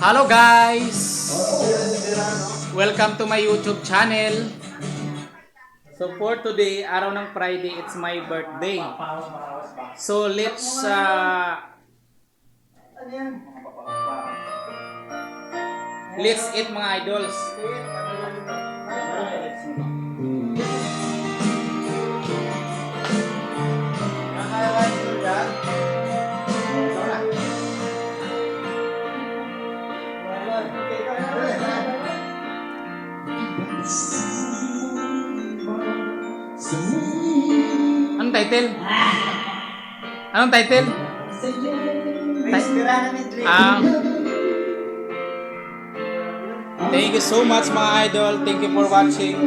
Hello guys! Welcome to my YouTube channel. So for today, araw ng Friday, it's my birthday. So let's eat mga idols. Anong title? Anong title? Thank you so much mga idol. Thank you for watching.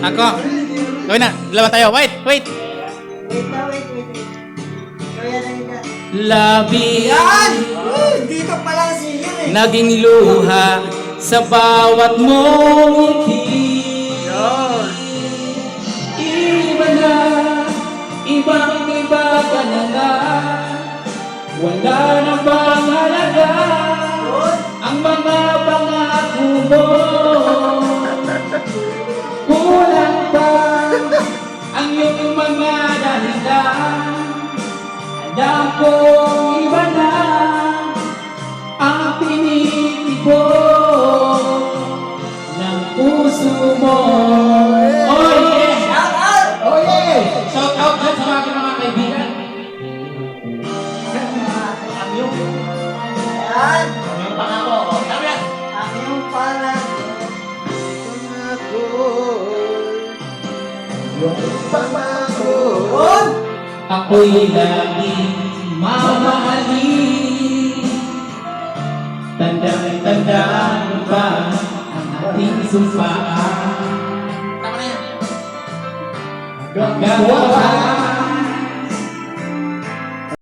Ako. Gawin na. Dalawa tayo. Wait. Wait. Labihan Dito pala siya eh. naging luha sa bawat mong ngiti. Iba na, ibang-iba ka na nga. Wala na bang halaga ang mga pangako mo? Kulang pa ang iyong mga dahilan. Alam ko iba na ang pinitibo ng puso mo. Oh yeah! Shout out! Oh yeah! Shout out dyan sa mga kaibigan. Ang iyong Yan. pangako. Sabi yan! Ang iyong pangako. Ako'y laging mamahalin. Tandang-tandaan mo ba ang ating sumpaan? Tama na yan. Hanggang walang